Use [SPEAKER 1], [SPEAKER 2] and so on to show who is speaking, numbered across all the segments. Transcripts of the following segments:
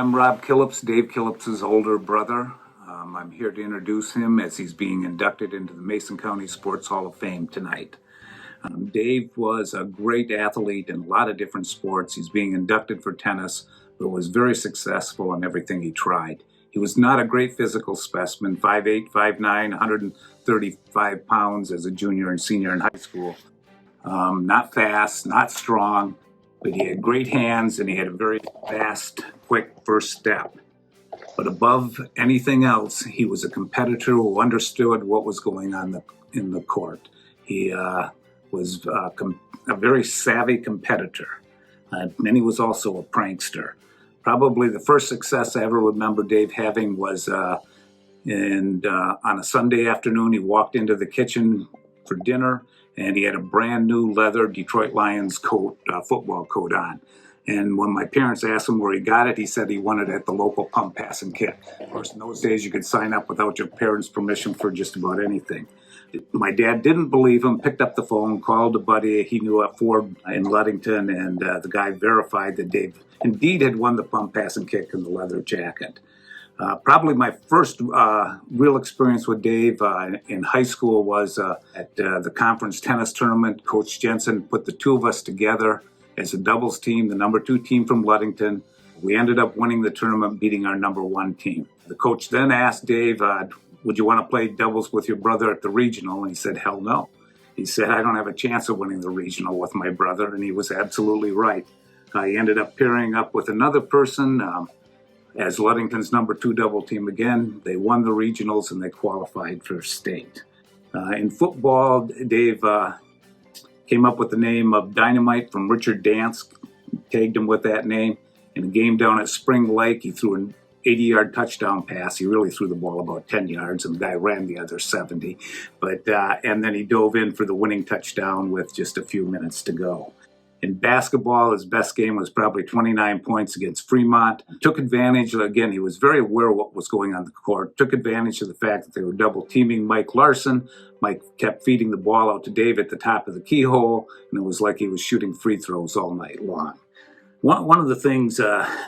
[SPEAKER 1] I'm Rob Killips, Dave Killips' older brother. I'm here to introduce him as he's being inducted into the Mason County Sports Hall of Fame tonight. Dave was a great athlete in a lot of different sports. He's being inducted for tennis, but was very successful in everything he tried. He was not a great physical specimen, 5'8", 5'9", 135 pounds as a junior and senior in high school. Not fast, not strong, but he had great hands and he had a very fast, quick first step. But above anything else, he was a competitor who understood what was going on in the court. He was a very savvy competitor, and he was also a prankster. Probably the first success I ever remember Dave having was on a Sunday afternoon. He walked into the kitchen for dinner, and he had a brand new leather Detroit Lions coat, football coat on. And when my parents asked him where he got it, he said he won it at the local pump pass and kit. Of course, in those days, you could sign up without your parents' permission for just about anything. My dad didn't believe him, picked up the phone, called a buddy he knew at Ford in Ludington, and the guy verified that Dave indeed had won the pump, pass, and kick in the leather jacket. Probably my first real experience with Dave in high school was at the conference tennis tournament. Coach Jensen put the two of us together as a doubles team, the number 2 team from Ludington. We ended up winning the tournament, beating our number 1 team. The coach then asked Dave, would you want to play doubles with your brother at the regional? And he said, hell no. He said, I don't have a chance of winning the regional with my brother. And he was absolutely right. He ended up pairing up with another person as Ludington's number 2 double team again. They won the regionals and they qualified for state. In football, Dave came up with the name of Dynamite from Richard Dance, tagged him with that name. In a game down at Spring Lake, he threw an 80-yard touchdown pass. He really threw the ball about 10 yards, and the guy ran the other 70. And then he dove in for the winning touchdown with just a few minutes to go. In basketball, his best game was probably 29 points against Fremont. Took advantage, again, he was very aware of what was going on the court, took advantage of the fact that they were double teaming Mike Larson. Mike kept feeding the ball out to Dave at the top of the keyhole, and it was like he was shooting free throws all night long. One of the things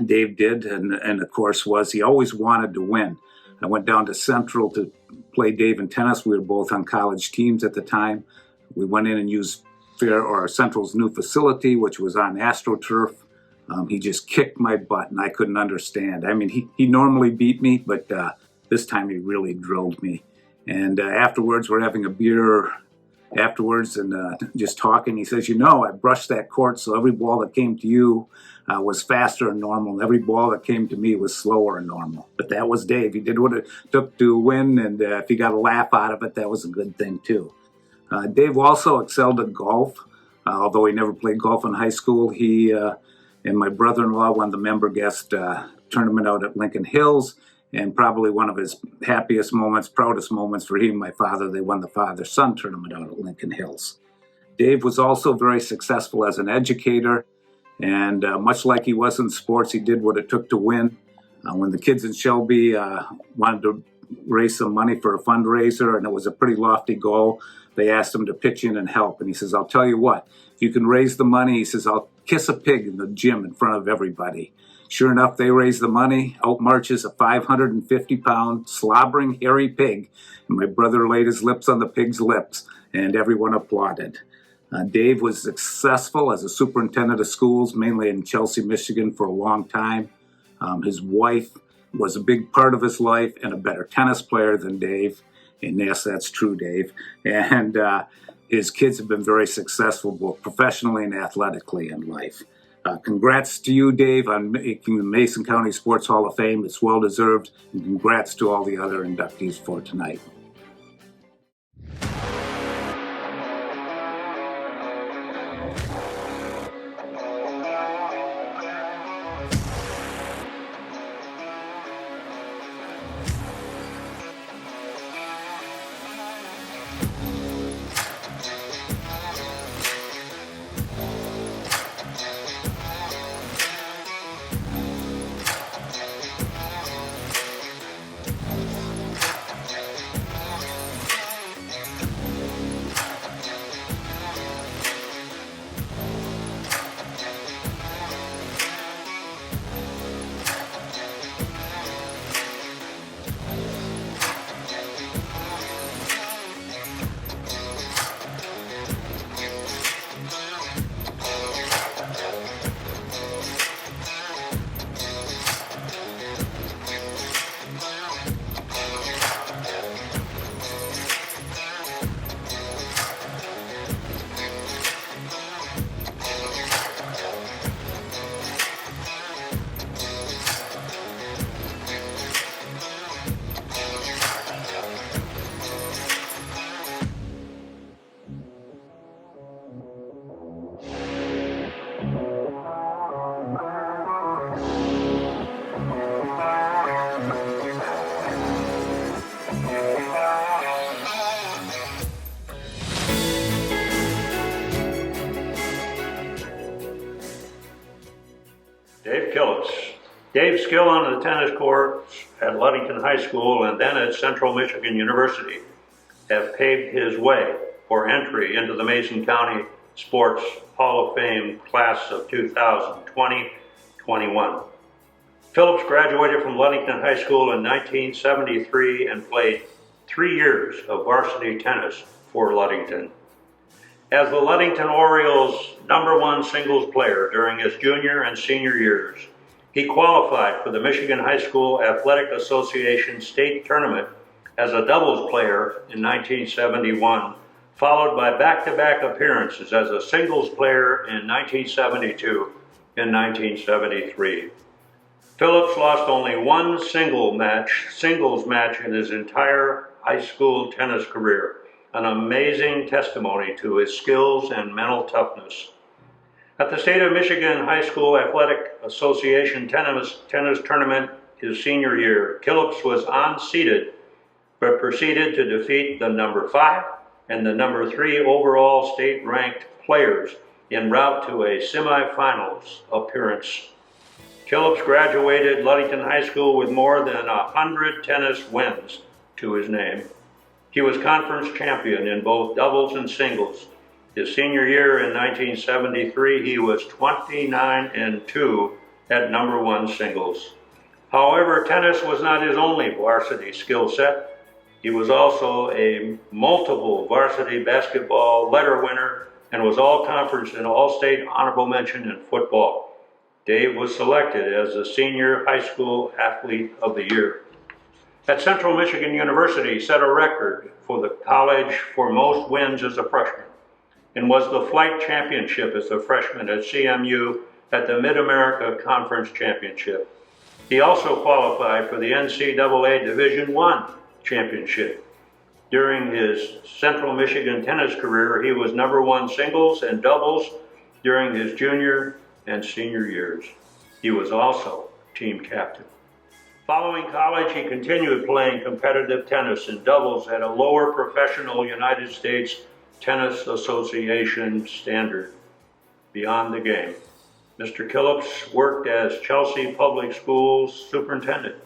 [SPEAKER 1] Dave did, and of course, was he always wanted to win. I went down to Central to play Dave in tennis. We were both on college teams at the time. We went in and used Central's new facility, which was on AstroTurf. He just kicked my butt, and I couldn't understand. I mean, he normally beat me, but this time he really drilled me. And afterwards, we're having a beer afterwards and just talking. He says, I brushed that court, so every ball that came to you was faster than normal, and every ball that came to me was slower than normal. But that was Dave. He did what it took to win, and if he got a laugh out of it, that was a good thing, too. Dave also excelled at golf. Although he never played golf in high school, he and my brother-in-law won the member guest tournament out at Lincoln Hills, and probably one of his happiest moments, proudest moments for he and my father, they won the father-son tournament out at Lincoln Hills. Dave was also very successful as an educator, and much like he was in sports, he did what it took to win. When the kids in Shelby wanted to raise some money for a fundraiser, and it was a pretty lofty goal, they asked him to pitch in and help. And he says, I'll tell you what, if you can raise the money, he says, I'll kiss a pig in the gym in front of everybody. Sure enough, they raised the money. Out marches a 550-pound, slobbering, hairy pig. And my brother laid his lips on the pig's lips, and everyone applauded. Dave was successful as a superintendent of schools, mainly in Chelsea, Michigan, for a long time. His wife was a big part of his life and a better tennis player than Dave. And yes, that's true, Dave. And his kids have been very successful, both professionally and athletically in life. Congrats to you, Dave, on making the Mason County Sports Hall of Fame. It's well-deserved. And congrats to all the other inductees for tonight.
[SPEAKER 2] Dave's skill on the tennis courts at Ludington High School and then at Central Michigan University have paved his way for entry into the Mason County Sports Hall of Fame class of 2020-21. Phillips graduated from Ludington High School in 1973 and played 3 years of varsity tennis for Ludington. As the Ludington Orioles' #1 singles player during his junior and senior years, he qualified for the Michigan High School Athletic Association state tournament as a doubles player in 1971, followed by back-to-back appearances as a singles player in 1972 and 1973. Phillips lost only one singles match in his entire high school tennis career, an amazing testimony to his skills and mental toughness. At the State of Michigan High School Athletic Association tennis tournament his senior year, Killips was unseeded, but proceeded to defeat the #5 and the #3 overall state-ranked players en route to a semifinals appearance. Killips graduated Ludington High School with more than 100 tennis wins to his name. He was conference champion in both doubles and singles. His senior year in 1973, he was 29-2 at #1 singles. However, tennis was not his only varsity skill set. He was also a multiple varsity basketball letter winner and was all-conference and all-state honorable mention in football. Dave was selected as the Senior High School Athlete of the Year. At Central Michigan University, he set a record for the college for most wins as a freshman and was the flight championship as a freshman at CMU at the Mid-America Conference Championship. He also qualified for the NCAA Division I championship. During his Central Michigan tennis career, he was #1 singles and doubles during his junior and senior years. He was also team captain. Following college, he continued playing competitive tennis and doubles at a lower professional United States Tennis Association standard. Beyond the game, Mr. Killips worked as Chelsea Public Schools superintendent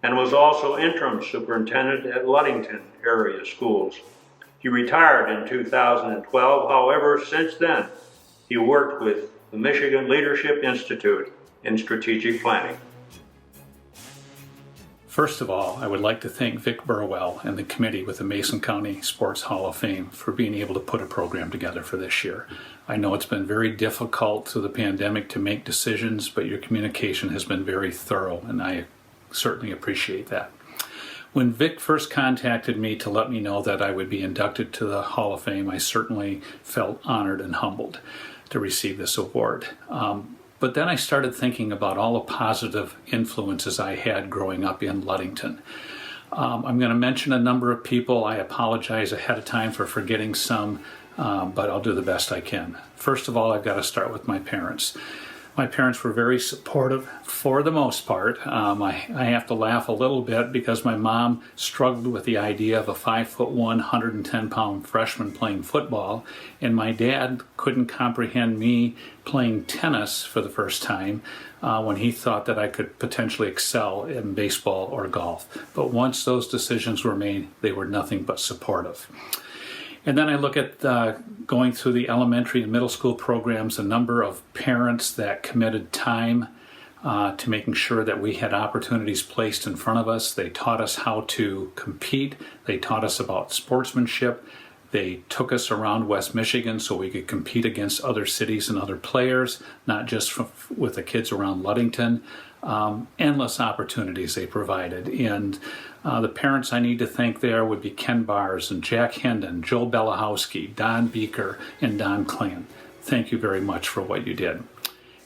[SPEAKER 2] and was also interim superintendent at Ludington area schools. He retired in 2012. However, since then, he worked with the Michigan Leadership Institute in strategic planning.
[SPEAKER 3] First of all, I would like to thank Vic Burwell and the committee with the Mason County Sports Hall of Fame for being able to put a program together for this year. I know it's been very difficult through the pandemic to make decisions, but your communication has been very thorough, and I certainly appreciate that. When Vic first contacted me to let me know that I would be inducted to the Hall of Fame, I certainly felt honored and humbled to receive this award. But then I started thinking about all the positive influences I had growing up in Ludington. I'm going to mention a number of people. I apologize ahead of time for forgetting some, but I'll do the best I can. First of all, I've got to start with my parents. My parents were very supportive for the most part. I have to laugh a little bit because my mom struggled with the idea of a 5'1", 110-pound freshman playing football, and my dad couldn't comprehend me playing tennis for the first time when he thought that I could potentially excel in baseball or golf. But once those decisions were made, they were nothing but supportive. And then I look at going through the elementary and middle school programs, a number of parents that committed time to making sure that we had opportunities placed in front of us. They taught us how to compete. They taught us about sportsmanship. They took us around West Michigan so we could compete against other cities and other players, not just with the kids around Ludington. Endless opportunities they provided. And the parents I need to thank there would be Ken Bars and Jack Hendon, Joel Belahowski, Don Beeker, and Don Klan. Thank you very much for what you did.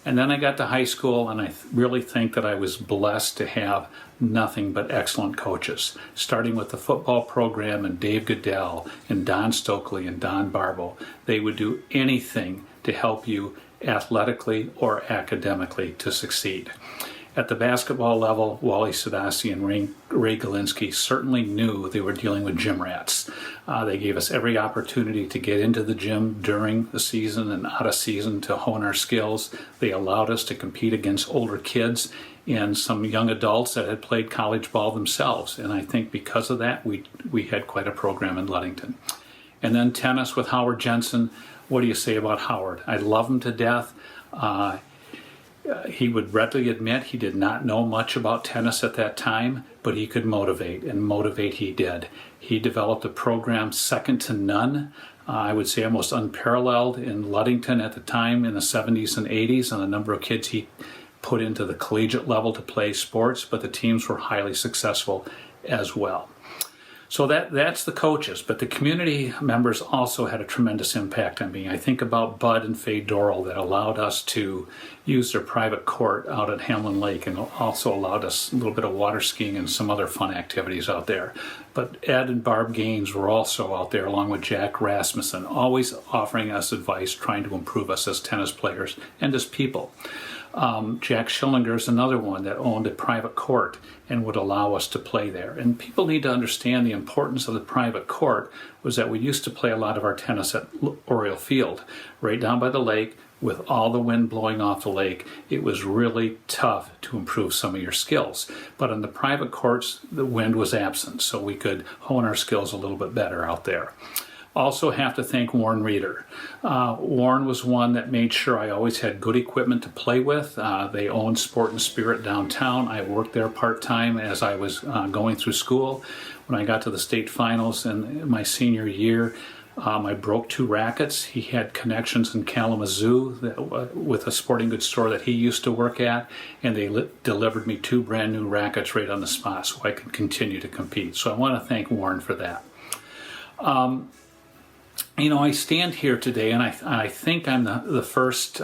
[SPEAKER 3] And then I got to high school, and I really think that I was blessed to have nothing but excellent coaches, starting with the football program and Dave Goodell and Don Stokely and Don Barbo. They would do anything to help you athletically or academically to succeed. At the basketball level, Wally Sadasi and Ray Galinsky certainly knew they were dealing with gym rats. They gave us every opportunity to get into the gym during the season and out of season to hone our skills. They allowed us to compete against older kids and some young adults that had played college ball themselves. And I think because of that, we had quite a program in Ludington. And then tennis with Howard Jensen. What do you say about Howard? I love him to death. He would readily admit he did not know much about tennis at that time, but he could motivate, and motivate he did. He developed a program second to none. I would say almost unparalleled in Ludington at the time in the 70s and 80s, and the number of kids he put into the collegiate level to play sports, but the teams were highly successful as well. So that's the coaches, but the community members also had a tremendous impact on me. I think about Bud and Faye Dorrell that allowed us to use their private court out at Hamlin Lake, and also allowed us a little bit of water skiing and some other fun activities out there. But Ed and Barb Gaines were also out there along with Jack Rasmussen, always offering us advice, trying to improve us as tennis players and as people. Jack Schillinger is another one that owned a private court and would allow us to play there. And people need to understand the importance of the private court was that we used to play a lot of our tennis at Oriole Field, right down by the lake, with all the wind blowing off the lake. It was really tough to improve some of your skills. But in the private courts, the wind was absent, so we could hone our skills a little bit better out there. Also have to thank Warren Reeder. Warren was one that made sure I always had good equipment to play with. They owned Sport and Spirit downtown. I worked there part-time as I was going through school. When I got to the state finals in my senior year, I broke 2 rackets. He had connections in Kalamazoo with a sporting goods store that he used to work at, and they delivered me 2 brand new rackets right on the spot so I could continue to compete. So I want to thank Warren for that. You know, I stand here today, and I think I'm the first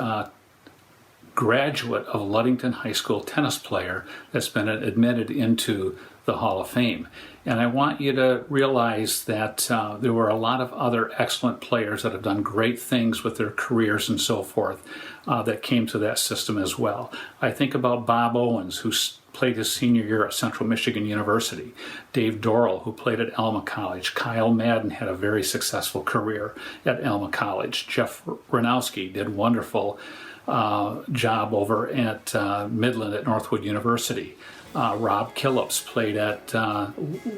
[SPEAKER 3] graduate of Ludington High School tennis player that's been admitted into the Hall of Fame. And I want you to realize that there were a lot of other excellent players that have done great things with their careers and so forth that came to that system as well. I think about Bob Owens, who played his senior year at Central Michigan University. Dave Dorrell, who played at Alma College. Kyle Madden had a very successful career at Alma College. Jeff Ranowski did a wonderful job over at Midland at Northwood University. Rob Killips played at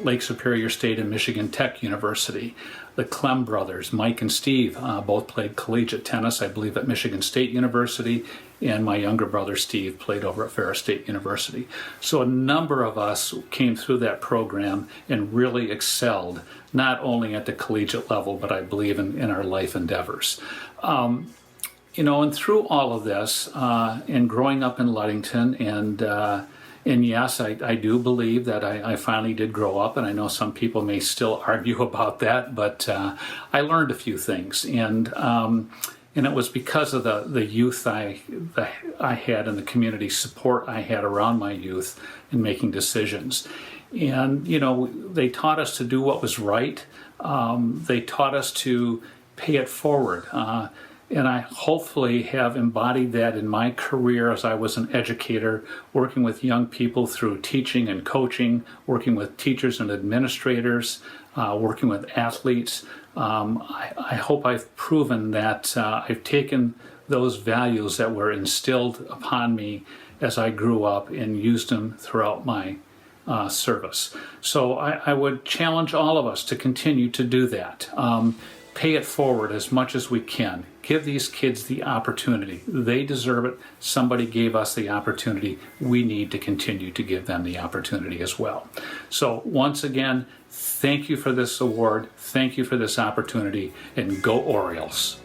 [SPEAKER 3] Lake Superior State and Michigan Tech University. The Clem brothers, Mike and Steve, both played collegiate tennis, I believe, at Michigan State University, and my younger brother, Steve, played over at Ferris State University. So a number of us came through that program and really excelled, not only at the collegiate level, but I believe in our life endeavors. You know, and through all of this, and growing up in Ludington, and yes, I do believe that I finally did grow up, and I know some people may still argue about that, but I learned a few things, and it was because of the youth I had and the community support I had around my youth in making decisions. And, you know, they taught us to do what was right. They taught us to pay it forward. And I hopefully have embodied that in my career as I was an educator, working with young people through teaching and coaching, working with teachers and administrators, working with athletes. I hope I've proven that I've taken those values that were instilled upon me as I grew up and used them throughout my service. So I would challenge all of us to continue to do that. Pay it forward as much as we can. Give these kids the opportunity. They deserve it. Somebody gave us the opportunity. We need to continue to give them the opportunity as well. So once again, thank you for this award. Thank you for this opportunity, and go Orioles.